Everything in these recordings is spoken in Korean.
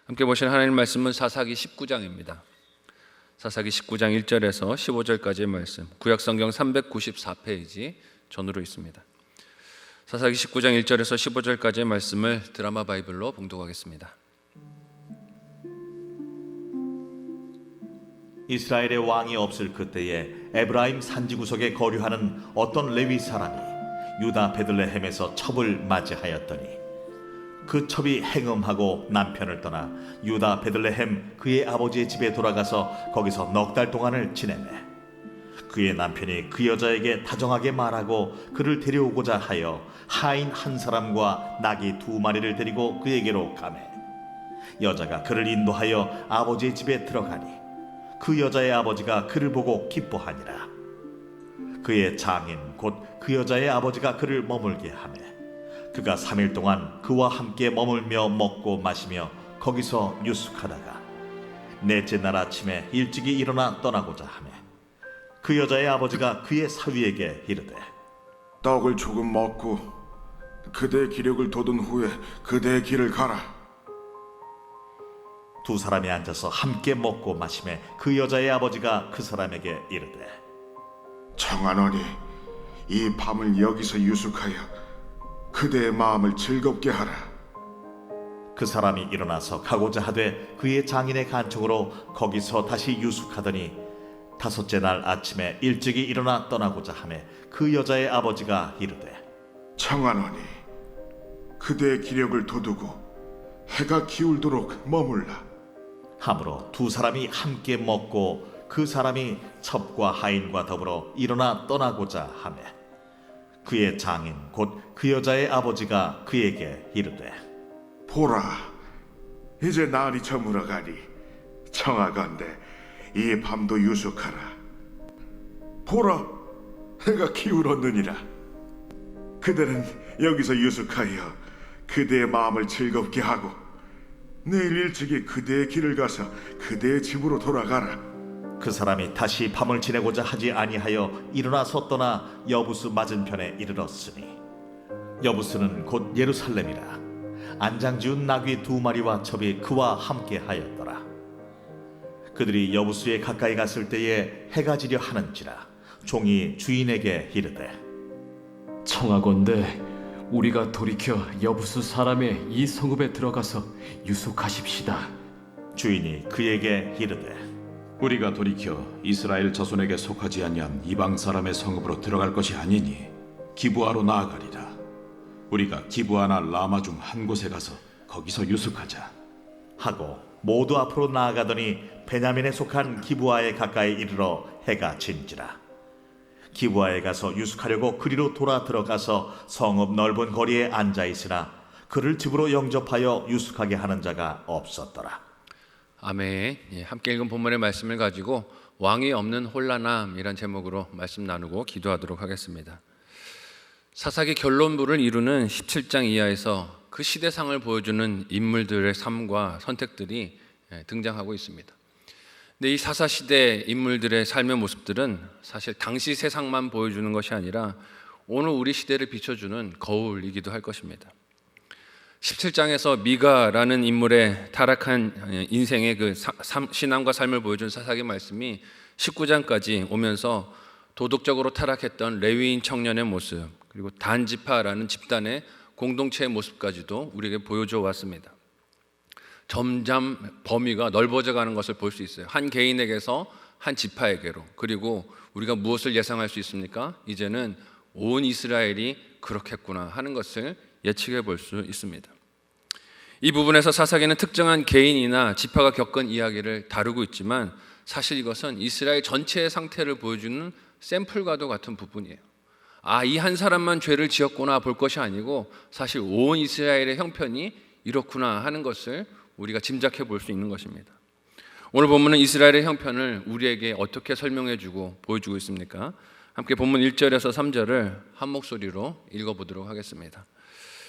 함께 보실 하나님 말씀은 사사기 19장입니다. 사사기 19장 1절에서 15절까지의 말씀, 구약성경 394페이지 전으로 있습니다. 사사기 19장 1절에서 15절까지의 말씀을 드라마 바이블로 봉독하겠습니다. 이스라엘의 왕이 없을 그때에 에브라임 산지 구석에 거류하는 어떤 레위 사람이 유다 베들레헴에서 첩을 맞이하였더니 그 첩이 행음하고 남편을 떠나 유다 베들레헴 그의 아버지의 집에 돌아가서 거기서 넉 달 동안을 지내매 그의 남편이 그 여자에게 다정하게 말하고 그를 데려오고자 하여 하인 한 사람과 나귀 2마리를 데리고 그에게로 가매 여자가 그를 인도하여 아버지의 집에 들어가니 그 여자의 아버지가 그를 보고 기뻐하니라. 그의 장인 곧 그 여자의 아버지가 그를 머물게 하매 그가 3일 동안 그와 함께 머물며 먹고 마시며 거기서 유숙하다가 넷째 날 아침에 일찍이 일어나 떠나고자 하매 그 여자의 아버지가 그의 사위에게 이르되 떡을 조금 먹고 그대의 기력을 돋운 후에 그대의 길을 가라. 두 사람이 앉아서 함께 먹고 마시매 그 여자의 아버지가 그 사람에게 이르되 청하노니 이 밤을 여기서 유숙하여 그대의 마음을 즐겁게 하라. 그 사람이 일어나서 가고자 하되 그의 장인의 간청으로 거기서 다시 유숙하더니 5째 날 아침에 일찍이 일어나 떠나고자 하매 그 여자의 아버지가 이르되 청하노니 그대의 기력을 돋우고 해가 기울도록 머물라. 하므로 두 사람이 함께 먹고 그 사람이 첩과 하인과 더불어 일어나 떠나고자 하매 그의 장인 곧 그 여자의 아버지가 그에게 이르되 보라, 이제 날이 저물어가니 청하건대 이 밤도 유숙하라. 보라, 해가 기울었느니라. 그대는 여기서 유숙하여 그대의 마음을 즐겁게 하고 내일 일찍이 그대의 길을 가서 그대의 집으로 돌아가라. 그 사람이 다시 밤을 지내고자 하지 아니하여 일어나서 떠나 여부스 맞은편에 이르렀으니 여부스는 곧 예루살렘이라. 안장지운 나귀 2마리와 첩이 그와 함께 하였더라. 그들이 여부스에 가까이 갔을 때에 해가 지려 하는지라 종이 주인에게 이르되 청하건대 우리가 돌이켜 여부수 사람의 이 성읍에 들어가서 유숙하십시다. 주인이 그에게 이르되 우리가 돌이켜 이스라엘 자손에게 속하지 아니한 이방 사람의 성읍으로 들어갈 것이 아니니 기브아로 나아가리라. 우리가 기브아나 라마 중 한 곳에 가서 거기서 유숙하자 하고 모두 앞으로 나아가더니 베냐민에 속한 기브아에 가까이 이르러 해가 진지라. 기브아에 가서 유숙하려고 그리로 돌아 들어가서 성읍 넓은 거리에 앉아 있으나 그를 집으로 영접하여 유숙하게 하는 자가 없었더라. 아멘. 함께 읽은 본문의 말씀을 가지고 왕이 없는 혼란함이란 제목으로 말씀 나누고 기도하도록 하겠습니다. 사사기 결론부를 이루는 17장 이하에서 그 시대상을 보여주는 인물들의 삶과 선택들이 등장하고 있습니다. 근데 이 사사시대 인물들의 삶의 모습들은 사실 당시 세상만 보여주는 것이 아니라 오늘 우리 시대를 비춰주는 거울이기도 할 것입니다. 17장에서 미가라는 인물의 타락한 인생의 그 신앙과 삶을 보여준 사사기 말씀이 19장까지 오면서 도덕적으로 타락했던 레위인 청년의 모습, 그리고 단지파라는 집단의 공동체의 모습까지도 우리에게 보여줘 왔습니다. 점점 범위가 넓어져 가는 것을 볼 수 있어요. 한 개인에게서 한 지파에게로. 그리고 우리가 무엇을 예상할 수 있습니까? 이제는 온 이스라엘이 그렇겠구나 하는 것을 예측해 볼 수 있습니다. 이 부분에서 사사기는 특정한 개인이나 지파가 겪은 이야기를 다루고 있지만 사실 이것은 이스라엘 전체의 상태를 보여주는 샘플과도 같은 부분이에요. 이 한 사람만 죄를 지었구나 볼 것이 아니고 사실 온 이스라엘의 형편이 이렇구나 하는 것을 우리가 짐작해 볼 수 있는 것입니다. 오늘 본문은 이스라엘의 형편을 우리에게 어떻게 설명해주고 보여주고 있습니까? 함께 본문 1절에서 3절을 한 목소리로 읽어보도록 하겠습니다.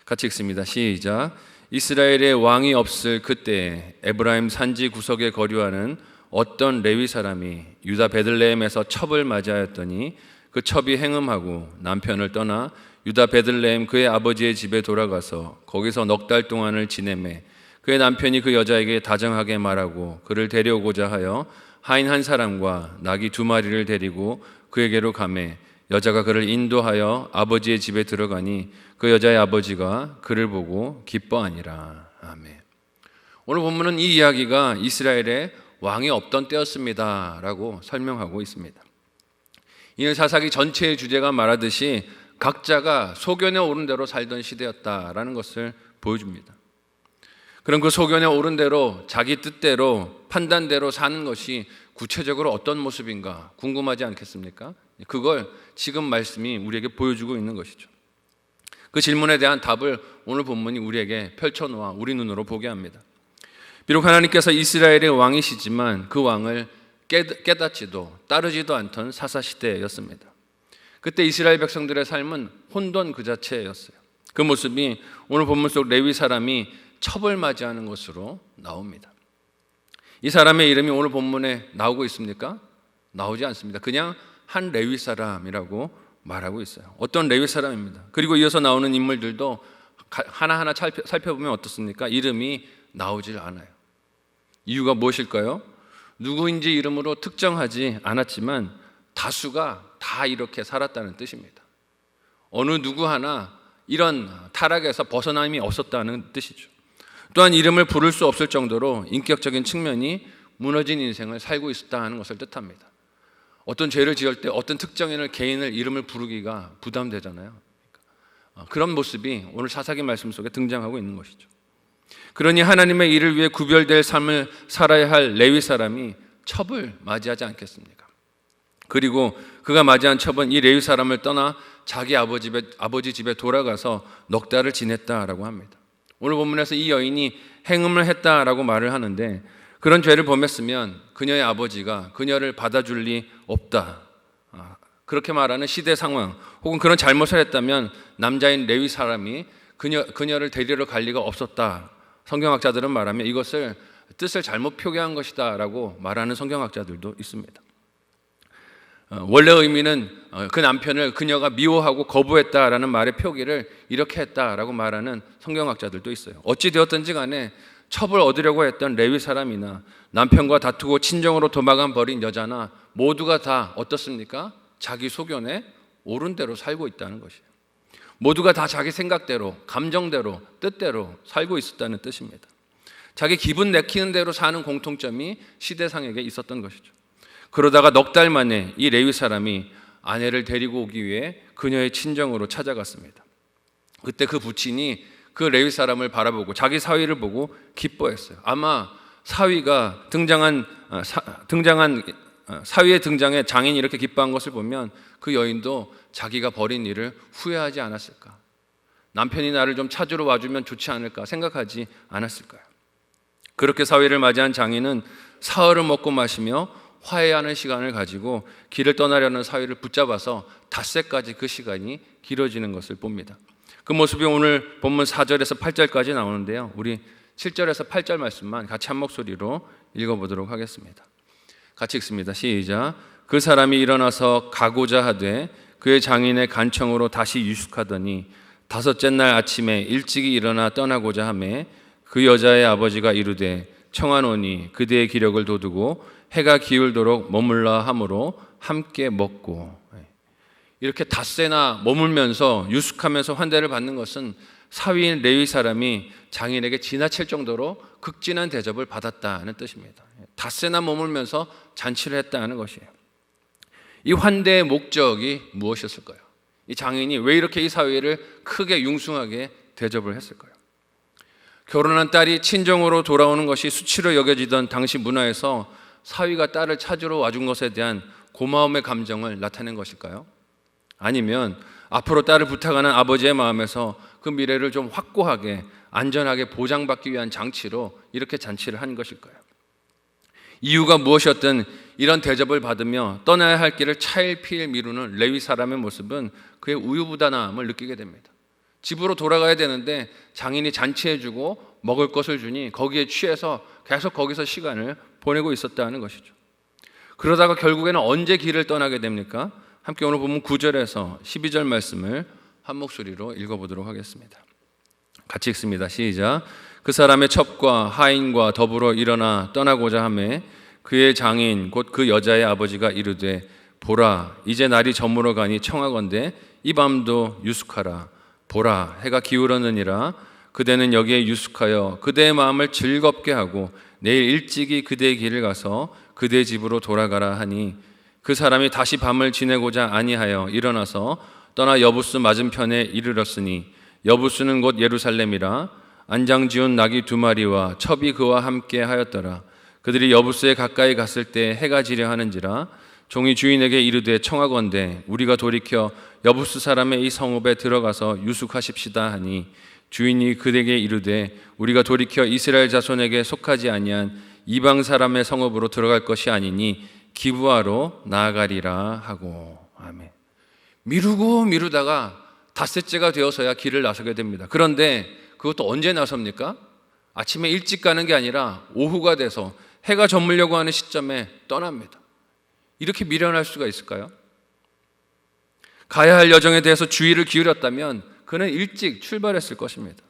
같이 읽습니다. 시작. 이스라엘의 왕이 없을 그때에 에브라임 산지 구석에 거류하는 어떤 레위 사람이 유다 베들레헴에서 첩을 맞이하였더니 그 첩이 행음하고 남편을 떠나 유다 베들레헴 그의 아버지의 집에 돌아가서 거기서 넉 달 동안을 지내매 그의 남편이 그 여자에게 다정하게 말하고 그를 데려오고자 하여 하인 한 사람과 나귀 2마리를 데리고 그에게로 가매 여자가 그를 인도하여 아버지의 집에 들어가니 그 여자의 아버지가 그를 보고 기뻐하니라. 아멘. 오늘 본문은 이 이야기가 이스라엘에 왕이 없던 때였습니다 라고 설명하고 있습니다. 이는 사사기 전체의 주제가 말하듯이 각자가 소견에 오른 대로 살던 시대였다라는 것을 보여줍니다. 그럼 그 소견에 오른 대로 자기 뜻대로 판단대로 사는 것이 구체적으로 어떤 모습인가 궁금하지 않겠습니까? 그걸 지금 말씀이 우리에게 보여주고 있는 것이죠. 그 질문에 대한 답을 오늘 본문이 우리에게 펼쳐놓아 우리 눈으로 보게 합니다. 비록 하나님께서 이스라엘의 왕이시지만 그 왕을 깨닫지도 따르지도 않던 사사시대였습니다. 그때 이스라엘 백성들의 삶은 혼돈 그 자체였어요. 그 모습이 오늘 본문 속 레위 사람이 첩을 맞이하는 것으로 나옵니다. 이 사람의 이름이 오늘 본문에 나오고 있습니까? 나오지 않습니다. 그냥 한 레위 사람이라고 말하고 있어요. 어떤 레위 사람입니다. 그리고 이어서 나오는 인물들도 하나하나 살펴보면 어떻습니까? 이름이 나오질 않아요. 이유가 무엇일까요? 누구인지 이름으로 특정하지 않았지만 다수가 다 이렇게 살았다는 뜻입니다. 어느 누구 하나 이런 타락에서 벗어남이 없었다는 뜻이죠. 또한 이름을 부를 수 없을 정도로 인격적인 측면이 무너진 인생을 살고 있었다는 것을 뜻합니다. 어떤 죄를 지을 때 어떤 특정인을 개인을 이름을 부르기가 부담되잖아요. 그런 모습이 오늘 사사기 말씀 속에 등장하고 있는 것이죠. 그러니 하나님의 일을 위해 구별될 삶을 살아야 할 레위 사람이 첩을 맞이하지 않겠습니까? 그리고 그가 맞이한 첩은 이 레위 사람을 떠나 자기 아버지 집에 돌아가서 넉 달을 지냈다라고 합니다. 오늘 본문에서 이 여인이 행음을 했다라고 말을 하는데 그런 죄를 범했으면 그녀의 아버지가 그녀를 받아줄 리 없다. 그렇게 말하는 시대 상황 혹은 그런 잘못을 했다면 남자인 레위 사람이 그녀를 데리러 갈 리가 없었다. 성경학자들은 말하면 이것을 뜻을 잘못 표기한 것이다 라고 말하는 성경학자들도 있습니다. 원래 의미는 그 남편을 그녀가 미워하고 거부했다라는 말의 표기를 이렇게 했다라고 말하는 성경학자들도 있어요. 어찌 되었든지 간에 첩을 얻으려고 했던 레위 사람이나 남편과 다투고 친정으로 도망간 버린 여자나 모두가 다 어떻습니까? 자기 소견에 옳은 대로 살고 있다는 것이에요. 모두가 다 자기 생각대로, 감정대로, 뜻대로 살고 있었다는 뜻입니다. 자기 기분 내키는 대로 사는 공통점이 시대상에게 있었던 것이죠. 그러다가 넉 달 만에 이 레위 사람이 아내를 데리고 오기 위해 그녀의 친정으로 찾아갔습니다. 그때 그 부친이 그 레위 사람을 바라보고 자기 사위를 보고 기뻐했어요. 아마 사위가 사위의 등장에 장인이 이렇게 기뻐한 것을 보면 그 여인도 자기가 벌인 일을 후회하지 않았을까? 남편이 나를 좀 찾으러 와주면 좋지 않을까 생각하지 않았을까요? 그렇게 사위를 맞이한 장인은 사흘을 먹고 마시며 화해하는 시간을 가지고 길을 떠나려는 사위를 붙잡아서 닷새까지 그 시간이 길어지는 것을 봅니다. 그 모습이 오늘 본문 4절에서 8절까지 나오는데요. 우리 7절에서 8절 말씀만 같이 한 목소리로 읽어보도록 하겠습니다. 같이 읽습니다. 시작. 그 사람이 일어나서 가고자 하되 그의 장인의 간청으로 다시 유숙하더니 다섯째 날 아침에 일찍이 일어나 떠나고자 하매 그 여자의 아버지가 이르되 청하노니 그대의 기력을 돋우고 해가 기울도록 머물라 함으로 함께 먹고. 이렇게 닷새나 머물면서 유숙하면서 환대를 받는 것은 사위인 레위 사람이 장인에게 지나칠 정도로 극진한 대접을 받았다는 뜻입니다. 닷새나 머물면서 잔치를 했다는 것이에요. 이 환대의 목적이 무엇이었을까요? 이 장인이 왜 이렇게 이 사위를 크게 융숭하게 대접을 했을까요? 결혼한 딸이 친정으로 돌아오는 것이 수치로 여겨지던 당시 문화에서 사위가 딸을 찾으러 와준 것에 대한 고마움의 감정을 나타낸 것일까요? 아니면 앞으로 딸을 부탁하는 아버지의 마음에서 그 미래를 좀 확고하게 안전하게 보장받기 위한 장치로 이렇게 잔치를 한 것일까요? 이유가 무엇이었든 이런 대접을 받으며 떠나야 할 길을 차일피일 미루는 레위 사람의 모습은 그의 우유부단함을 느끼게 됩니다. 집으로 돌아가야 되는데 장인이 잔치해주고 먹을 것을 주니 거기에 취해서 계속 거기서 시간을 보내고 있었다는 것이죠. 그러다가 결국에는 언제 길을 떠나게 됩니까? 함께 오늘 본문 9절에서 12절 말씀을 한 목소리로 읽어보도록 하겠습니다. 같이 읽습니다. 시작. 그 사람의 첩과 하인과 더불어 일어나 떠나고자 하매 그의 장인 곧 그 여자의 아버지가 이르되 보라 이제 날이 저물어 가니 청하건대 이 밤도 유숙하라. 보라 해가 기울었느니라. 그대는 여기에 유숙하여 그대의 마음을 즐겁게 하고 내일 일찍이 그대의 길을 가서 그대의 집으로 돌아가라 하니 그 사람이 다시 밤을 지내고자 아니하여 일어나서 떠나 여부스 맞은편에 이르렀으니 여부스는 곧 예루살렘이라. 안장지운 나귀 2마리와 첩이 그와 함께 하였더라. 그들이 여부스에 가까이 갔을 때 해가 지려 하는지라. 종이 주인에게 이르되 청하건대 우리가 돌이켜 여부스 사람의 이 성읍에 들어가서 유숙하십시다 하니 주인이 그에게 이르되 우리가 돌이켜 이스라엘 자손에게 속하지 아니한 이방 사람의 성읍으로 들어갈 것이 아니니 기브아로 나아가리라 하고. 아멘. 미루다가 닷새째가 되어서야 길을 나서게 됩니다. 그런데 그것도 언제 나섭니까? 아침에 일찍 가는 게 아니라 오후가 돼서 해가 저물려고 하는 시점에 떠납니다. 이렇게 미련할 수가 있을까요? 가야 할 여정에 대해서 주의를 기울였다면 그는 일찍 출발했을 것입니다.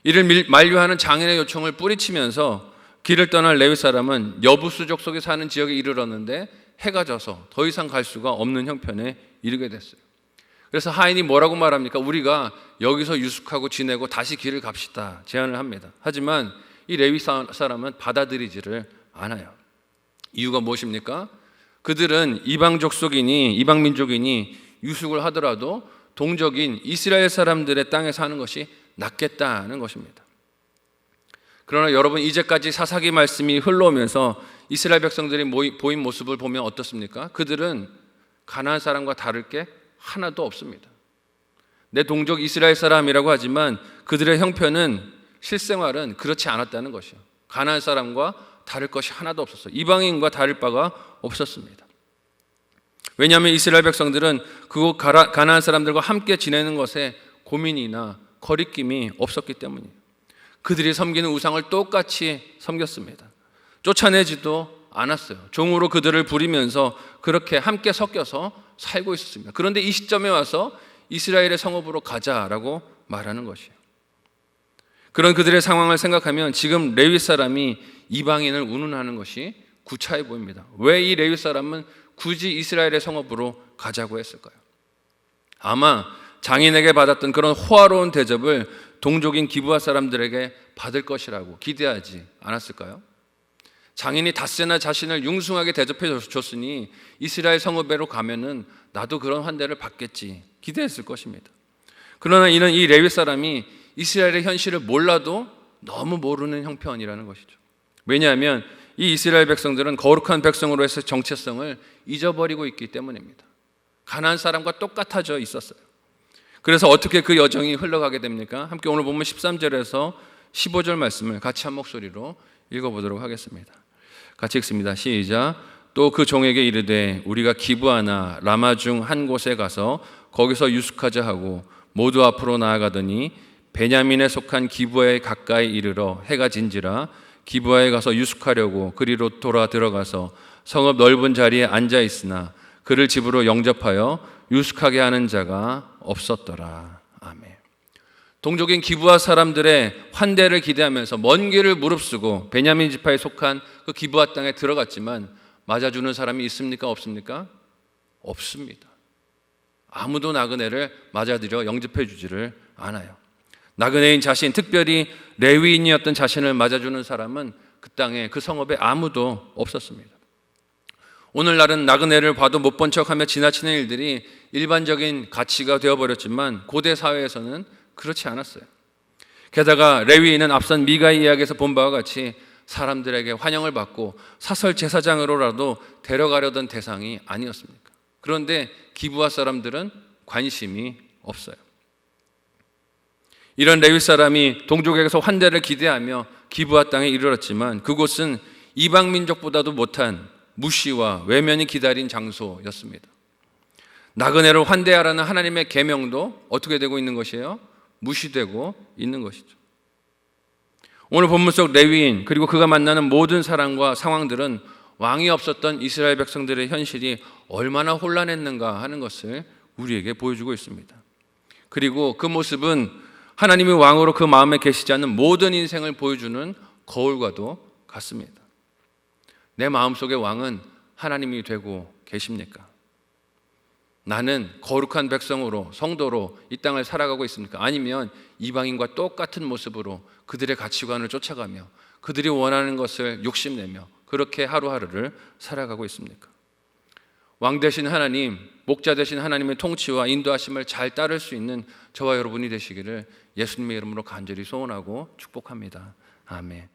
이를 만류하는 장인의 요청을 뿌리치면서 길을 떠날 레위 사람은 여부수족 속에 사는 지역에 이르렀는데 해가 져서 더 이상 갈 수가 없는 형편에 이르게 됐어요. 그래서 하인이 뭐라고 말합니까? 우리가 여기서 유숙하고 지내고 다시 길을 갑시다 제안을 합니다. 하지만 이 레위 사람은 받아들이지를 않아요. 이유가 무엇입니까? 그들은 이방 민족이니 유숙을 하더라도 동족인 이스라엘 사람들의 땅에 사는 것이 낫겠다는 것입니다. 그러나 여러분, 이제까지 사사기 말씀이 흘러오면서 이스라엘 백성들이 보인 모습을 보면 어떻습니까? 그들은 가나안 사람과 다를 게 하나도 없습니다. 내 동족 이스라엘 사람이라고 하지만 그들의 형편은 실생활은 그렇지 않았다는 것이요. 가나안 사람과 다를 것이 하나도 없었어요. 이방인과 다를 바가 없었습니다. 왜냐하면 이스라엘 백성들은 그곳 가나안 사람들과 함께 지내는 것에 고민이나 거리낌이 없었기 때문이에요. 그들이 섬기는 우상을 똑같이 섬겼습니다. 쫓아내지도 않았어요. 종으로 그들을 부리면서 그렇게 함께 섞여서 살고 있었습니다. 그런데 이 시점에 와서 이스라엘의 성읍으로 가자라고 말하는 것이에요. 그런 그들의 상황을 생각하면 지금 레위 사람이 이방인을 운운하는 것이 구차해 보입니다. 왜 이 레위 사람은 굳이 이스라엘의 성읍으로 가자고 했을까요? 아마 장인에게 받았던 그런 호화로운 대접을 동족인 기브아 사람들에게 받을 것이라고 기대하지 않았을까요? 장인이 닷새나 자신을 융숭하게 대접해 줬으니 이스라엘 성읍에로 가면은 나도 그런 환대를 받겠지 기대했을 것입니다. 그러나 이는 이 레위 사람이 이스라엘의 현실을 몰라도 너무 모르는 형편이라는 것이죠. 왜냐하면 이 이스라엘 백성들은 거룩한 백성으로서의 정체성을 잊어버리고 있기 때문입니다. 가나안 사람과 똑같아져 있었어요. 그래서 어떻게 그 여정이 흘러가게 됩니까? 함께 오늘 보면 13절에서 15절 말씀을 같이 한 목소리로 읽어보도록 하겠습니다. 같이 읽습니다. 시작. 또 그 종에게 이르되 우리가 기브아나 라마 중 한 곳에 가서 거기서 유숙하자 하고 모두 앞으로 나아가더니 베냐민에 속한 기브아에 가까이 이르러 해가 진지라. 기브아에 가서 유숙하려고 그리로 돌아 들어가서 성읍 넓은 자리에 앉아 있으나 그를 집으로 영접하여 유숙하게 하는 자가 없었더라. 아멘. 동족인 기브아 사람들의 환대를 기대하면서 먼 길을 무릅쓰고 베냐민 지파에 속한 그 기브아 땅에 들어갔지만 맞아주는 사람이 있습니까? 없습니까? 없습니다. 아무도 나그네를 맞아들여 영접해 주지를 않아요. 나그네인 자신, 특별히 레위인이었던 자신을 맞아주는 사람은 그 땅에, 그 성읍에 아무도 없었습니다. 오늘날은 나그네를 봐도 못 본 척하며 지나치는 일들이 일반적인 가치가 되어버렸지만 고대 사회에서는 그렇지 않았어요. 게다가 레위인은 앞선 미가의 이야기에서 본 바와 같이 사람들에게 환영을 받고 사설 제사장으로라도 데려가려던 대상이 아니었습니까? 그런데 기브아 사람들은 관심이 없어요. 이런 레위 사람이 동족에게서 환대를 기대하며 기브아 땅에 이르렀지만 그곳은 이방 민족보다도 못한 무시와 외면이 기다린 장소였습니다. 나그네를 환대하라는 하나님의 계명도 어떻게 되고 있는 것이에요? 무시되고 있는 것이죠. 오늘 본문 속 레위인 그리고 그가 만나는 모든 사람과 상황들은 왕이 없었던 이스라엘 백성들의 현실이 얼마나 혼란했는가 하는 것을 우리에게 보여주고 있습니다. 그리고 그 모습은 하나님이 왕으로 그 마음에 계시지 않는 모든 인생을 보여주는 거울과도 같습니다. 내 마음속의 왕은 하나님이 되고 계십니까? 나는 거룩한 백성으로, 성도로 이 땅을 살아가고 있습니까? 아니면 이방인과 똑같은 모습으로 그들의 가치관을 쫓아가며 그들이 원하는 것을 욕심내며 그렇게 하루하루를 살아가고 있습니까? 왕 되신 하나님, 목자 되신 하나님의 통치와 인도하심을 잘 따를 수 있는 저와 여러분이 되시기를 예수님의 이름으로 간절히 소원하고 축복합니다. 아멘.